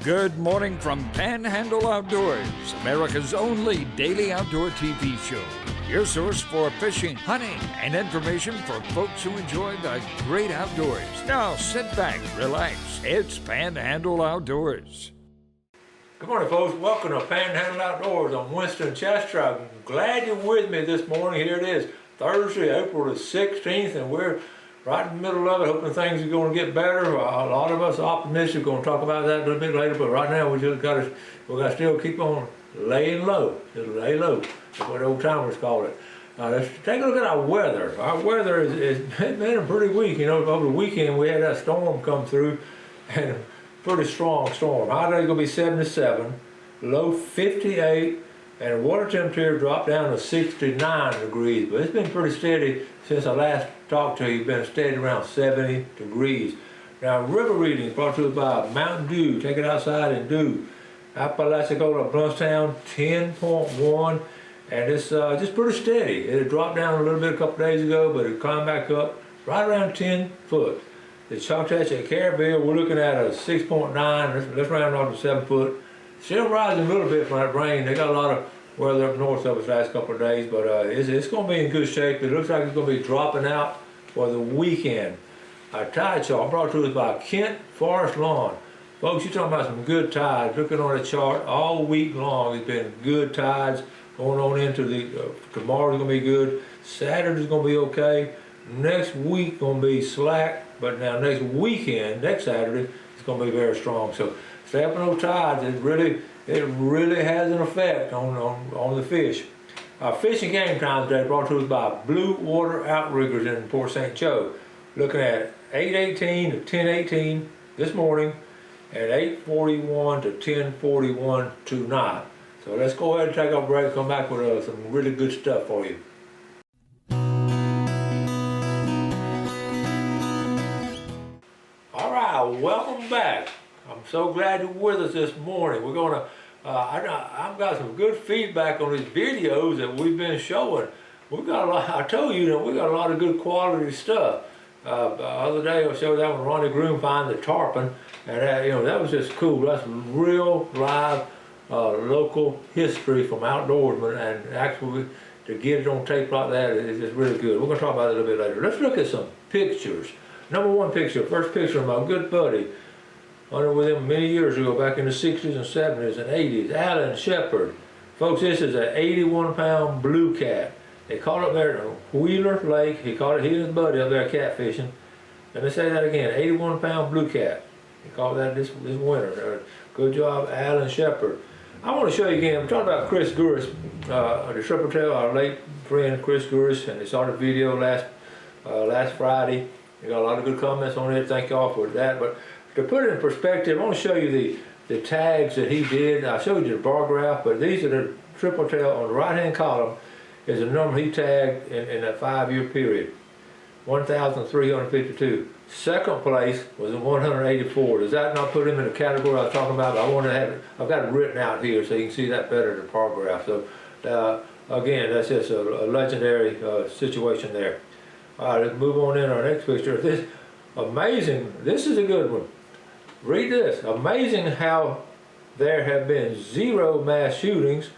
Good morning from Panhandle Outdoors, America's only daily outdoor TV show. Your source for fishing, hunting, and information for folks who enjoy the great outdoors. Now sit back, relax. It's Panhandle Outdoors. Good morning, folks. Welcome to Panhandle Outdoors. I'm Winston Chester. I'm glad you're with me this morning. Here it is, Thursday, April the 16th, and we're right in the middle of it, hoping things are going to get better. A lot of us are optimistic. We're going to talk about that a little bit later, but right now we got to still keep on laying low. Just lay low. That's what the old timers call it. Let's take a look at our weather. Our weather has been pretty weak. You know, over the weekend we had that storm come through, and a pretty strong storm. High today is going to be 77, low 58, and the water temperature dropped down to 69 degrees. But it's been pretty steady since I last talked to you. It's been steady around 70 degrees. Now, river readings brought to us by Mountain Dew. Take it outside and do. Apalachicola, Bluntstown, 10.1. And it's just pretty steady. It had dropped down a little bit a couple days ago, but it climbed back up right around 10 foot. The Choctaw at Caribbean, we're looking at a 6.9. Let's round off to 7 foot. Still rising a little bit from that rain. They got a lot of weather up north of us last couple of days, but it's going to be in good shape. It looks like it's going to be dropping out for the weekend. Our tide chart brought to us by Kent Forest Lawn. Folks, you're talking about some good tides. Looking on the chart all week long, it's been good tides going on into the tomorrow's going to be good. Saturday's going to be okay. Next week going to be slack, but now next weekend, next Saturday, it's going to be very strong. So stay up on those tides. It really has an effect on the fish. Our fishing game time today brought to us by Blue Water Outriggers in Port St. Joe. Looking at 8:18 to 10:18 this morning, and 8:41 to 10:41 tonight. So let's go ahead and take our break and come back with some really good stuff for you. All right, welcome back. I'm so glad you're with us this morning. We're going to, I've got some good feedback on these videos that we've been showing. We've got a lot, I told you that we got a lot of good quality stuff. The other day I showed that when Ronnie Groom found the tarpon, and that was just cool. That's real live local history from outdoorsmen, and actually to get it on tape like that is just really good. We're going to talk about it a little bit later. Let's look at some pictures. Number one picture, first picture of my good buddy, hunted with him many years ago, back in the 60s and 70s and 80s, Alan Shepard. Folks, this is an 81-pound blue cat. They caught up there at Wheeler Lake. He caught it, he and his buddy up there catfishing. Let me say that again, 81-pound blue cat. He caught that this winter. Good job, Alan Shepard. I want to show you again, I'm talking about Chris Gouris, the triple tail, our late friend Chris Gouris, and they saw the video last Friday. They got a lot of good comments on it. Thank y'all for that. But to put it in perspective, I want to show you the tags that he did. I showed you the bar graph, but these are the triple tail. On the right-hand column is the number he tagged in a 5-year period, 1,352. Second place was in 184. Does that not put him in the category I was talking about? I want to have it, I've got it written out here so you can see that better, the bar graph. So again, that's just a legendary situation there. All right, let's move on in our next picture. This amazing, this is a good one. Read this. Amazing how there have been 0 mass shootings.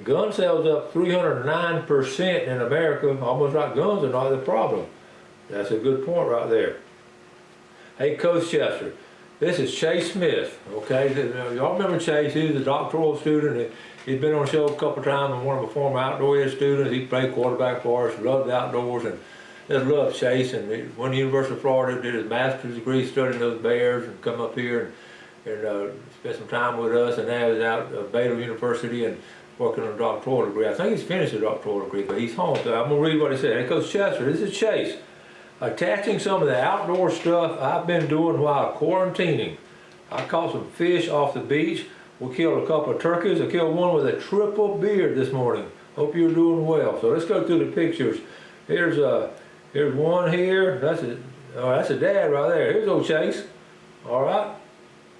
Gun sales up 309% in America, almost like guns are not the problem. That's a good point right there. Hey, Coach Chester, this is Chase Smith, okay? Y'all remember Chase? He was a doctoral student. He's been on the show a couple times and one of the former outdoor ed students. He played quarterback for us, loved the outdoors, and just loved Chase. And he went to the University of Florida, did his master's degree studying those bears, and come up here and spent some time with us. And now he's out at Baylor University and working on a doctoral degree. I think he's finished a doctoral degree, but he's home. So I'm going to read what he said. Hey, Coach Chester, this is Chase. Attaching some of the outdoor stuff I've been doing while quarantining. I caught some fish off the beach. We killed a couple of turkeys. I killed one with a triple beard this morning. Hope you're doing well. So let's go through the pictures. Here's one here. That's a dad right there. Here's old Chase. All right,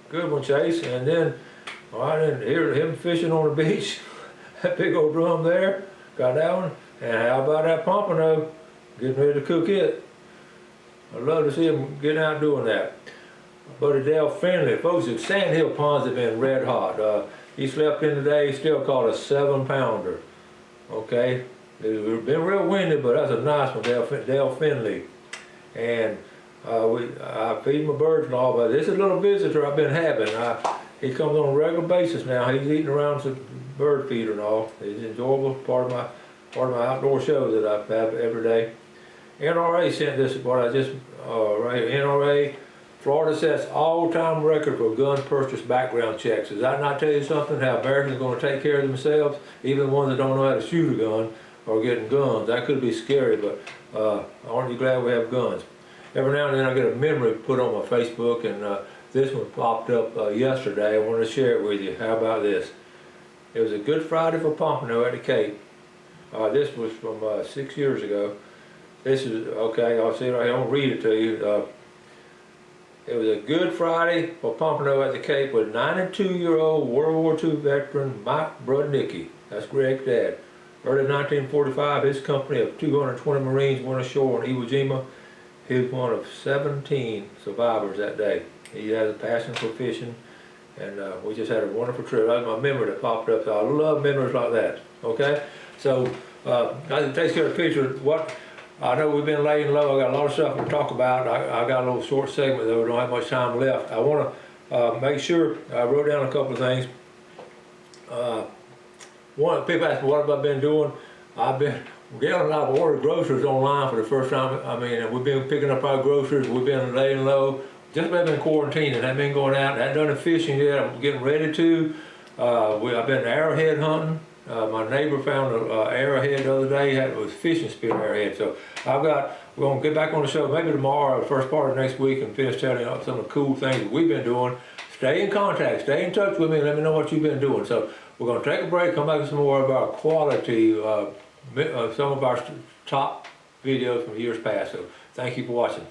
good one, Chase. And then, all right, and here's him fishing on the beach. That big old drum there. Got that one. And how about that pompano? Getting ready to cook it. I'd love to see him getting out doing that. Buddy Dale Finley. Folks, the sandhill ponds have been red hot. He slept in today, he still caught a 7-pounder. Okay? It's been real windy, but that's a nice one, Dale Finley. And I feed my birds and all, but this is a little visitor I've been having. He comes on a regular basis now. He's eating around some bird feeder and all. He's an enjoyable part of my outdoor show that I have every day. NRA sent this, what I just, right here, NRA, Florida sets all-time record for gun purchase background checks. Does that not tell you something, how Americans are going to take care of themselves? Even the ones that don't know how to shoot a gun are getting guns. That could be scary, but aren't you glad we have guns? Every now and then I get a memory put on my Facebook, and this one popped up yesterday. I wanted to share it with you. How about this? It was a Good Friday for Pompano at the Cape. This was from 6 years ago. This is, okay, I'll see it right here. I'll read it to you. It was a Good Friday for Pompano at the Cape with 92-year-old World War II veteran Mike Brudnicki. That's Greg's dad. Early 1945, his company of 220 Marines went ashore in Iwo Jima. He was one of 17 survivors that day. He has a passion for fishing, and we just had a wonderful trip. That was my memory that popped up. So I love memories like that. Okay, so that takes care of the picture. What I know, we've been laying low. I got a lot of stuff to talk about. I got a little short segment though. We don't have much time left. I want to make sure I wrote down a couple of things. One, people ask me what have I been doing. Gail and I have ordered groceries online for the first time. I mean, we've been picking up our groceries. We've been laying low. Just been quarantining. I've been going out. I haven't done the fishing yet. I'm getting ready to. I've been arrowhead hunting. My neighbor found an arrowhead the other day. It was fishing spear arrowhead. So we're going to get back on the show maybe tomorrow or the first part of next week and finish telling you some of the cool things that we've been doing. Stay in contact. Stay in touch with me and let me know what you've been doing. So we're going to take a break, come back with some more of our quality, some of our top videos from years past. So thank you for watching.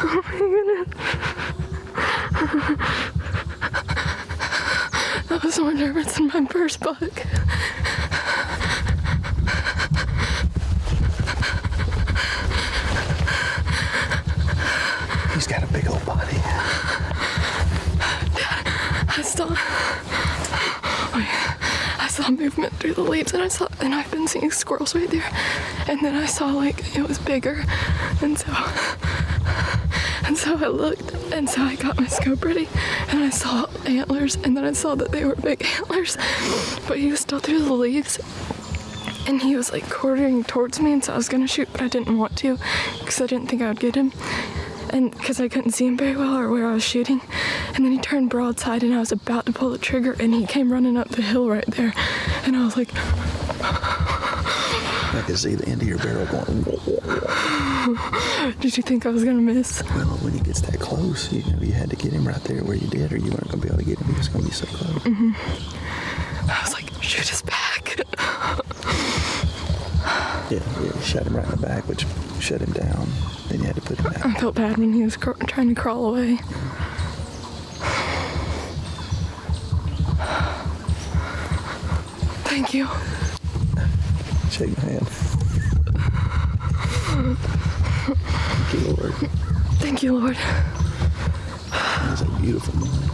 Oh my goodness. That was more nervous than my first buck. a big old body. I saw movement through the leaves, and I've been seeing squirrels right there, and then I saw like it was bigger, and so I looked, and so I got my scope ready, and I saw antlers, and then I saw that they were big antlers, but he was still through the leaves, and he was like quartering towards me, and so I was gonna shoot, but I didn't want to because I didn't think I would get him. And because I couldn't see him very well or where I was shooting. And then he turned broadside and I was about to pull the trigger and he came running up the hill right there. And I was like... I could see the end of your barrel going... Did you think I was going to miss? Well, when he gets that close, you know, you had to get him right there where you did or you weren't going to be able to get him. He was going to be so close. Mm-hmm. I was like, shoot his back. Yeah, you shot him right in the back, which shut him down. Then you had to put him down. I felt bad when he was trying to crawl away. Thank you. Shake my hand. Thank you, Lord. Thank you, Lord. It was a beautiful morning.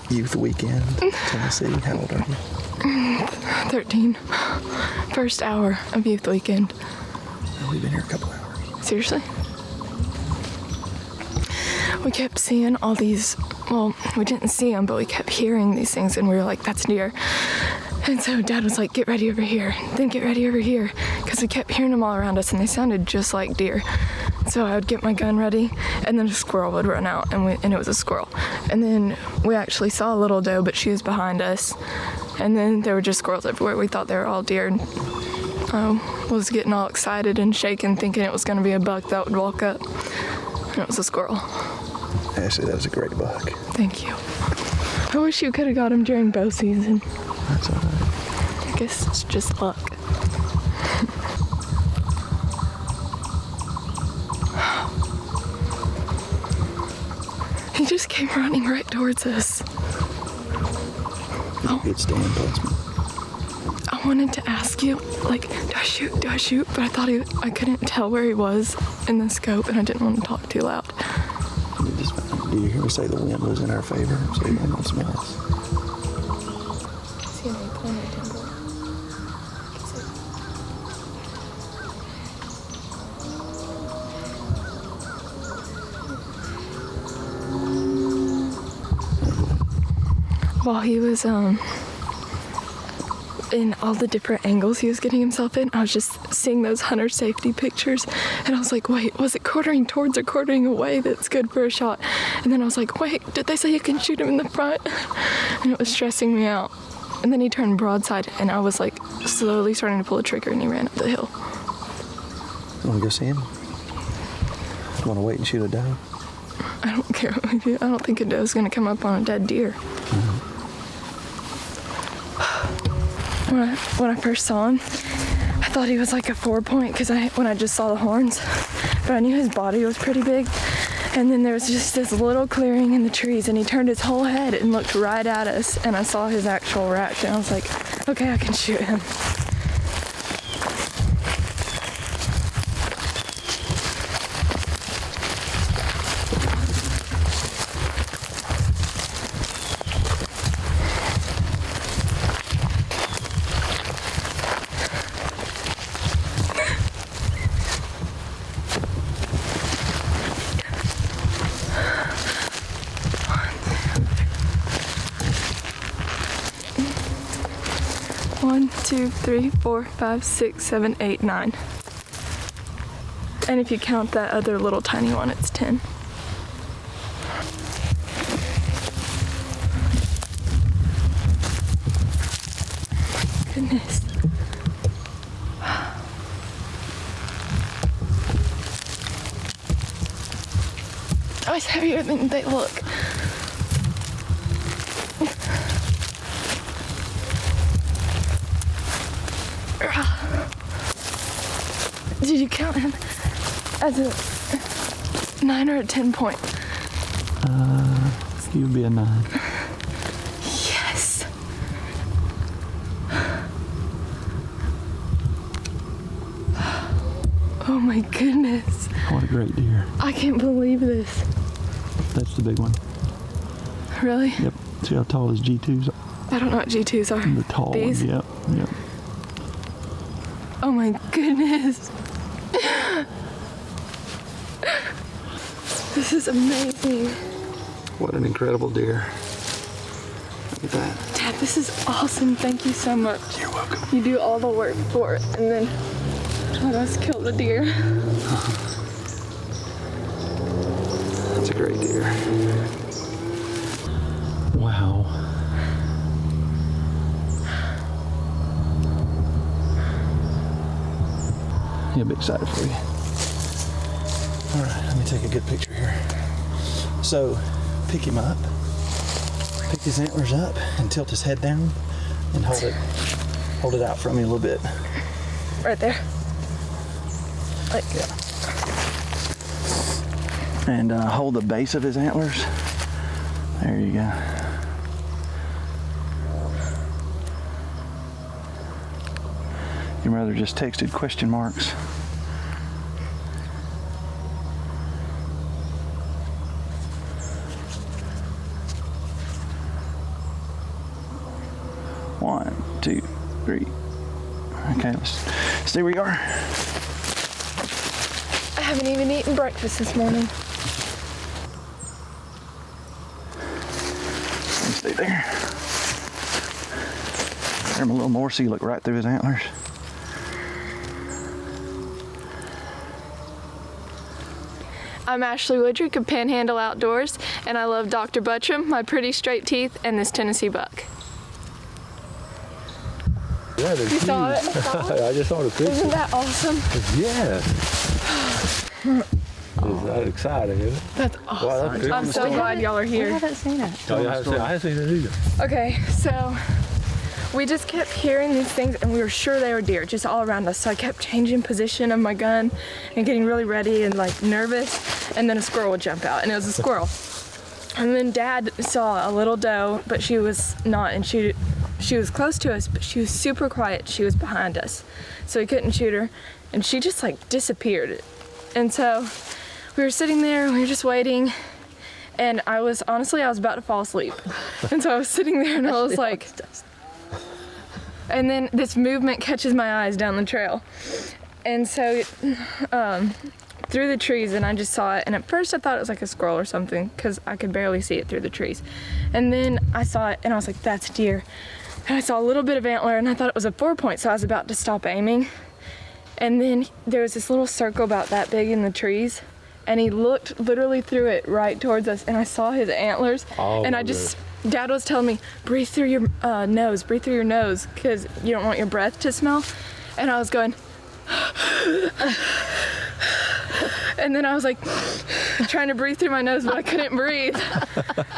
Youth Weekend, Tennessee. How old are you? 13. First hour of Youth Weekend. Well, we've been here a couple hours. Seriously? We kept seeing all these, well, we didn't see them, but we kept hearing these things, and we were like, that's deer. And so Dad was like, get ready over here, then get ready over here, because we kept hearing them all around us, and they sounded just like deer. So I would get my gun ready, and then a squirrel would run out, and it was a squirrel. And then we actually saw a little doe, but she was behind us. And then there were just squirrels everywhere. We thought they were all deer, and was getting all excited and shaking, thinking it was going to be a buck that would walk up. And it was a squirrel. Ashley, that was a great buck. Thank you. I wish you could have got him during bow season. That's all right. I guess it's just luck. He just came running right towards us. Oh. Good stand placement. I wanted to ask you, like, do I shoot? But I thought I couldn't tell where he was in the scope, and I didn't want to talk too loud. Do you hear me say the wind was in our favor? So you won't smell us. See any pointed timber? While he was in all the different angles he was getting himself in, I was just seeing those hunter safety pictures, and I was like, wait, was it quartering towards or quartering away that's good for a shot? And then I was like, wait, did they say you can shoot him in the front? And it was stressing me out. And then he turned broadside, and I was like slowly starting to pull the trigger, and he ran up the hill. You want to go see him? You want to wait and shoot a doe? I don't care what we do. I don't think a doe's gonna come up on a dead deer. Mm-hmm. When I first saw him, I thought he was like a 4-point because when I just saw the horns, but I knew his body was pretty big. And then there was just this little clearing in the trees, and he turned his whole head and looked right at us, and I saw his actual reaction. I was like, okay, I can shoot him. One, 2, 3, 4, 5, 6, 7, 8, 9. And if you count that other little tiny one, it's 10. Goodness. Oh, it's heavier than they look. Did you count him as a 9 or a 10 point? He would be a 9. Yes. Oh my goodness. What a great deer. I can't believe this. That's the big one. Really? Yep. See how tall his G2s are? I don't know what G2s are. The tall These? ones, yep. Yep. Oh my goodness. This is amazing. What an incredible deer. Look at that. Dad, this is awesome. Thank you so much. You're welcome. You do all the work for it and then let us kill the deer. That's a great deer. Wow. Yeah, I'm excited for you. All right, let me take a good picture here. So, pick him up, pick his antlers up, and tilt his head down, and hold it out from me a little bit. Right there. Like, Yeah. And hold the base of his antlers. There you go. Your mother just texted question marks. One, two, three. Okay, let's stay where you are. I haven't even eaten breakfast this morning. Stay there. Turn him a little more so you look right through his antlers. I'm Ashley Woodrick of Panhandle Outdoors, and I love Dr. Buttram, my pretty straight teeth, and this Tennessee buck. Yeah, they're You saw it? I just saw the picture. Isn't that awesome? Yeah. Is that exciting, isn't it? That's Wow, awesome. that's good. I'm so glad y'all are I here. haven't seen it. Oh, yeah, I haven't seen it either. Okay, so we just kept hearing these things and we were sure they were deer just all around us. So I kept changing position of my gun and getting really ready and like nervous, and then a squirrel would jump out, and it was a squirrel. And then Dad saw a little doe, but she was not, and she was close to us, but she was super quiet. She was behind us, so he couldn't shoot her, and she just like disappeared. And so we were sitting there, we were just waiting, and I was about to fall asleep. And so I was sitting there and I was like, and then this movement catches my eyes down the trail. And so through the trees, and I just saw it, and at first I thought it was like a squirrel or something because I could barely see it through the trees. And then I saw it and I was like, that's deer. And I saw a little bit of antler and I thought it was a 4-point, so I was about to stop aiming. And then there was this little circle about that big in the trees, and he looked literally through it right towards us, and I saw his antlers. Oh, and I just, Dad was telling me, breathe through your nose, because you don't want your breath to smell. And I was going, and then I was like trying to breathe through my nose, but I couldn't breathe.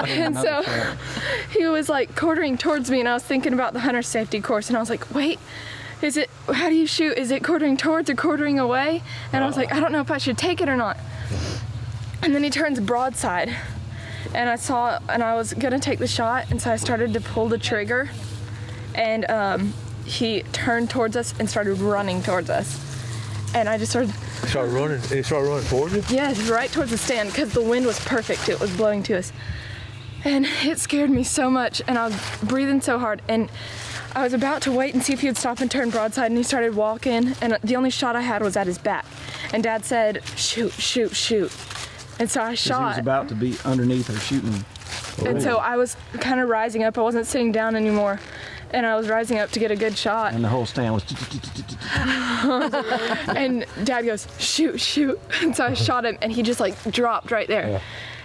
And so he was like quartering towards me, and I was thinking about the hunter safety course, and I was like, wait, how do you shoot? Is it quartering towards or quartering away? And I was like, I don't know if I should take it or not. And then he turns broadside, and I was gonna take the shot, and so I started to pull the trigger, and he turned towards us and started running towards us. And I just started... He started running towards you? Yes, right towards the stand, because the wind was perfect. It was blowing to us. And it scared me so much, and I was breathing so hard, and I was about to wait and see if he would stop and turn broadside, and he started walking, and the only shot I had was at his back. And Dad said, shoot, shoot, shoot. And so I shot. He was about to be underneath her shooting. And so I was kind of rising up. I wasn't sitting down anymore. And I was rising up to get a good shot. And the whole stand was... And Dad goes, shoot, shoot. And so I shot him, and he just like dropped right there. Yeah.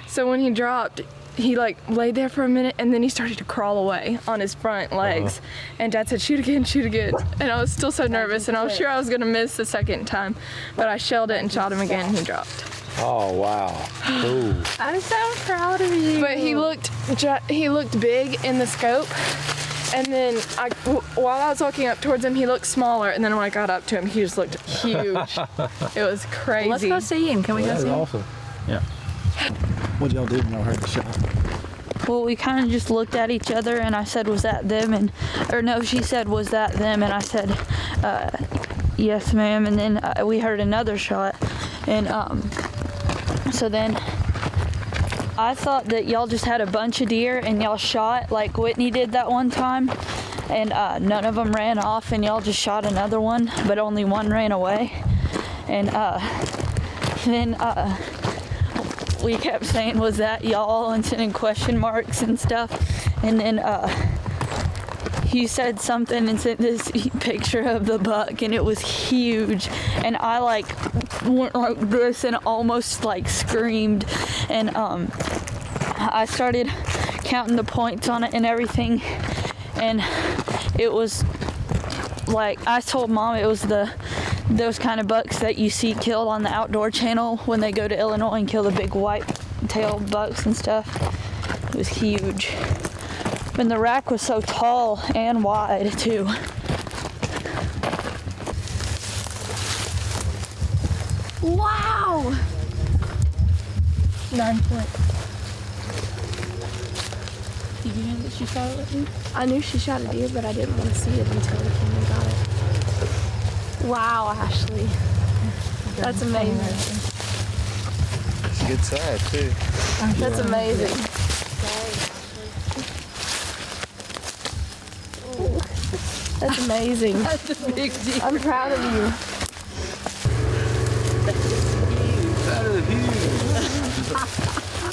So when he dropped, he like laid there for a minute, and then he started to crawl away on his front legs. And Dad said, shoot again, shoot again. And I was still so nervous, and I was sure I was gonna miss the second time. But I shelled it and shot him again, and he dropped. Oh, wow. Cool. I'm so proud of you. But he looked big in the scope. And then while I was walking up towards him, he looked smaller. And then when I got up to him, he just looked huge. It was crazy. Let's go see him. Can we go That's see him? awesome. Yeah. What'd y'all do when y'all heard the shot? Well, we kind of just looked at each other, and I said, was that them? Or no, she said, was that them? And I said, Yes, ma'am. And then we heard another shot. And so then I thought that y'all just had a bunch of deer and y'all shot like Whitney did that one time. And none of them ran off, and y'all just shot another one, but only one ran away. And then we kept saying, was that y'all, and sending question marks and stuff. And then you said something and sent this picture of the buck, and it was huge. And I like went like this and almost like screamed. And I started counting the points on it and everything. And it was like, I told Mom it was those kind of bucks that you see killed on the Outdoor Channel when they go to Illinois and kill the big white-tailed bucks and stuff. It was huge. And the rack was so tall and wide, too. Wow! 9 points. Did you know that she shot it with you? I knew she shot a deer, but I didn't want to see it until we came and got it. Wow, Ashley. That's amazing. It's a good side, too. That's amazing. That's amazing. That's a big deal. I'm proud of you. That is huge.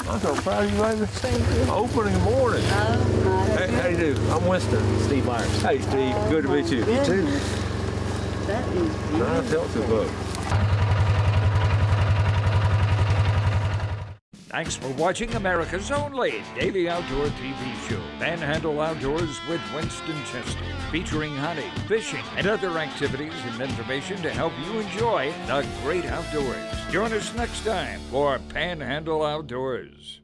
I'm so proud of you, baby. Thank you. Opening morning. Hey, how you do? I'm Winston. Steve Myers. Hey, Steve. Good to meet you. You too. That is nice, healthy book. Thanks for watching America's only daily outdoor TV show, Panhandle Outdoors with Winston Chester, featuring hunting, fishing, and other activities and information to help you enjoy the great outdoors. Join us next time for Panhandle Outdoors.